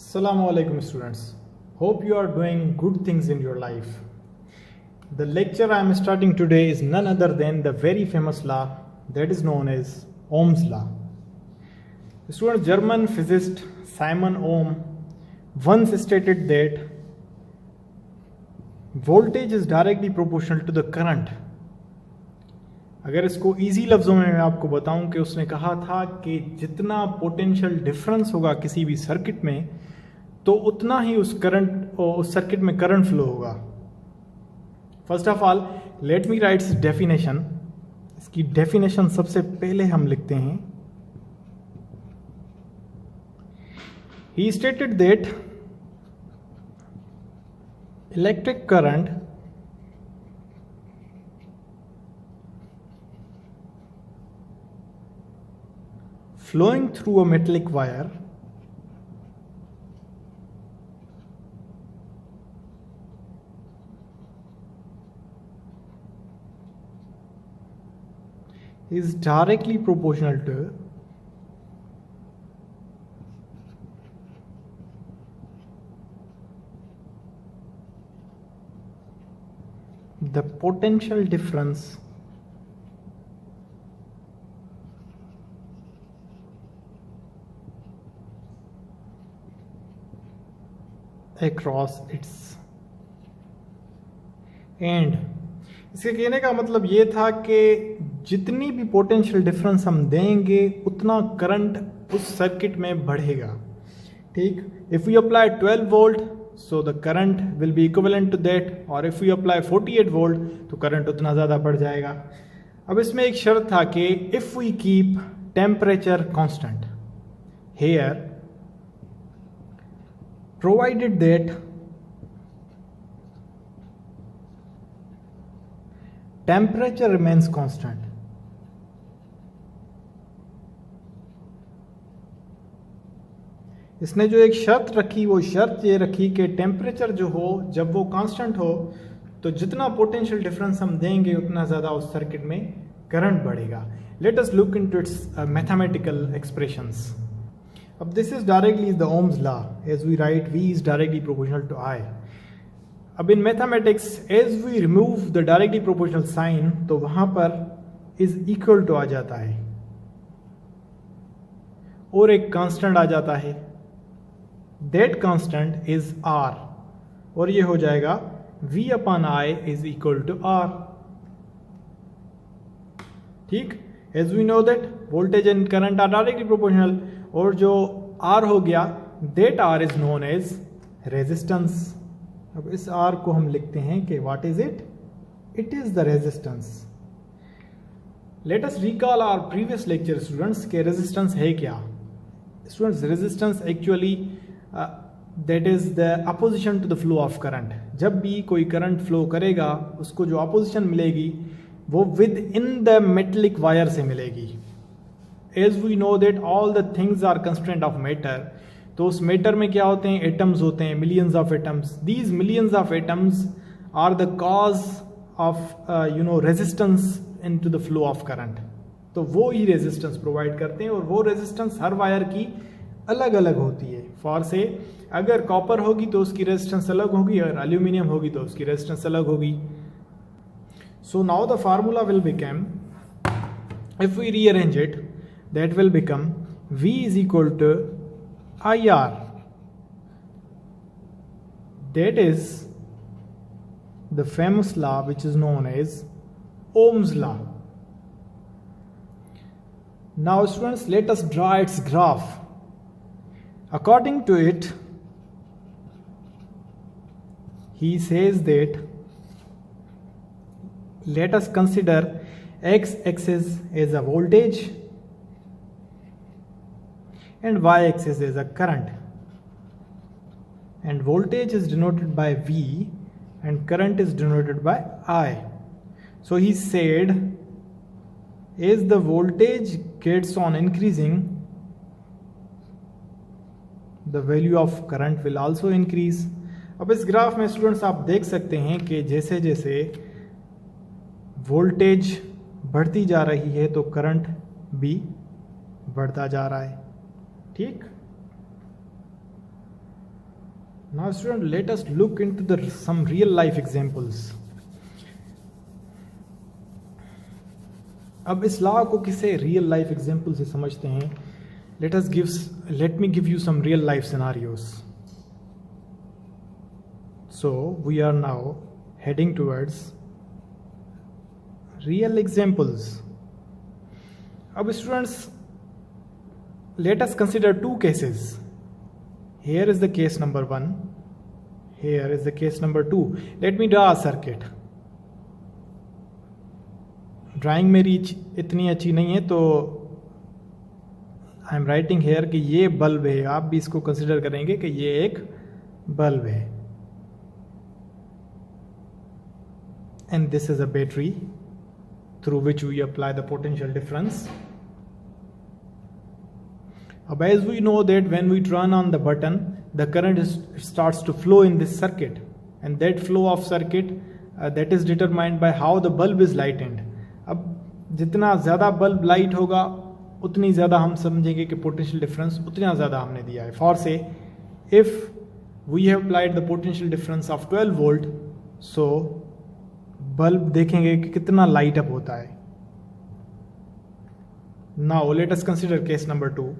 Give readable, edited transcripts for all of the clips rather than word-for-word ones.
Assalamu alaikum students. Hope you are doing good things in your life. The lecture I am starting today is none other than the very famous law that is known as Ohm's law. Students, German physicist Simon Ohm once stated that voltage is directly proportional to the current. अगर इसको easy लफ्ज़ों में मैं आपको बताऊं कि उसने कहा था कि जितना पोटेंशियल डिफरेंस होगा किसी भी सर्किट में तो उतना ही उस सर्किट में करंट फ्लो होगा. First of all let me right definition. इसकी डेफिनेशन सबसे पहले हम लिखते हैं. ही stated that electric current flowing through a metallic wire is directly proportional to the potential difference across its end. इसके कहने का मतलब ये था कि जितनी भी पोटेंशियल डिफरेंस हम देंगे उतना करंट उस सर्किट में बढ़ेगा. ठीक. If we apply 12 volt so the current will be equivalent to that, और इफ वी अप्लाई 48 वोल्ट तो करंट उतना ज़्यादा बढ़ जाएगा. अब इसमें एक शर्त था कि if we keep temperature constant here provided that temperature remains constant. इसने जो एक शर्त रखी वो शर्त ये रखी कि टेम्परेचर जो हो जब वो कांस्टेंट हो तो जितना पोटेंशियल डिफरेंस हम देंगे उतना ज़्यादा उस सर्किट में करंट बढ़ेगा. Let us look into its mathematical expressions. अब this is directly the Ohm's law. As we write V is directly proportional to I. अब in mathematics as we remove the directly proportional sign तो वहां पर is equal to आ जाता है और एक constant आ जाता है. दैट कांस्टेंट इज R और ये हो जाएगा V upon I is equal to R. ठीक. As we know that voltage and current are directly proportional, और जो R हो गया that R is known as resistance. अब इस R को हम लिखते हैं कि what is it? It is the resistance. Let us recall our previous lecture students के रेजिस्टेंस है क्या. Students, resistance actually that is the opposition to the flow of current. जब भी कोई करंट फ्लो करेगा उसको जो अपोजिशन मिलेगी वो within the metallic wire से मिलेगी. As we know that all the things are constant of matter. तो उस मैटर में क्या होते हैं? एटम्स होते हैं, millions of atoms. These millions of atoms are the cause of resistance in to the flow of current. तो वो ही रेजिस्टेंस प्रोवाइड करते हैं और वो रेजिस्टेंस हर वायर की अलग अलग होती है. फॉर से अगर कॉपर होगी तो उसकी रेजिस्टेंस अलग होगी, और एल्यूमिनियम होगी तो उसकी रेजिस्टेंस अलग होगी. So now the formula will become, if we rearrange it, that will become V is equal to IR. That is the famous law which is known as Ohm's law. Now students, let us draw its graph. According to it, he says that let us consider x-axis as a voltage and y-axis as a current, and voltage is denoted by V and current is denoted by I. So he said as the voltage gets on increasing, the value of current will also increase. अब इस graph में students आप देख सकते हैं कि जैसे जैसे वोल्टेज बढ़ती जा रही है तो करंट भी बढ़ता जा रहा है. ठीक. Now student, let us look into some real life examples. अब इस लॉ को किसे रियल लाइफ एग्जाम्पल से समझते हैं. let me give you some real life scenarios. So we are now heading towards real examples. अब students, let us consider two cases. Here is the case number 1, here is the case number 2. Let me draw a circuit. Drawing मेरी इतनी अच्छी नहीं है, तो I am writing here कि ये bulb है. आप भी इसको कंसिडर करेंगे कि ये एक बल्ब है. And this is a battery through which we apply the potential difference. अब as we know that when we turn on the button, the current starts to flow in this circuit, and that flow of circuit that is determined by how the bulb is lightened. अब जितना ज़्यादा bulb light होगा उतनी ज़्यादा हम समझेंगे कि potential difference उतना ज़्यादा हमने दिया है. For say if we have applied the potential difference of 12 volt, so bulb देखेंगे कि कितना लाइट अप होता है. Now let us consider case number 2.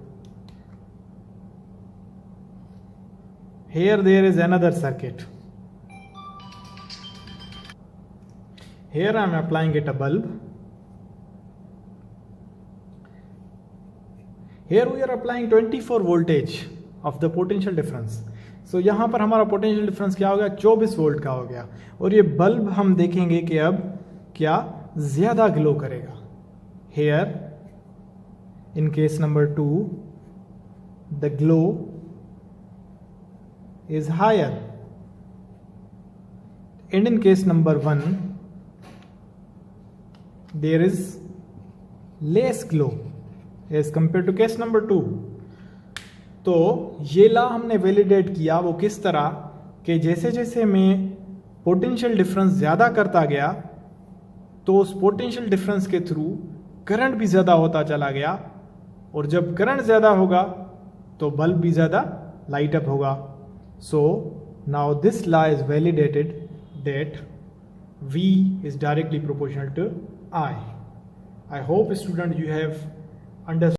Here there is another circuit. Here I am applying it a bulb. Here we are applying 24 voltage of the potential difference. So यहाँ पर हमारा potential difference क्या हो गया, 24 volt का हो गया. और ये बल्ब हम देखेंगे कि अब क्या ज्यादा ग्लो करेगा. Here in case number 2 the glow is higher, and in case number 1 there is less glow as compared to case number 2. तो ये ला हमने वैलिडेट किया वो किस तरह कि जैसे जैसे मैं पोटेंशियल डिफरेंस ज़्यादा करता गया तो उस पोटेंशियल डिफरेंस के थ्रू करंट भी ज़्यादा होता चला गया, और जब करंट ज़्यादा होगा तो बल्ब भी ज़्यादा लाइट अप होगा. So now this law is validated that V is directly proportional to I. I hope student you have understood.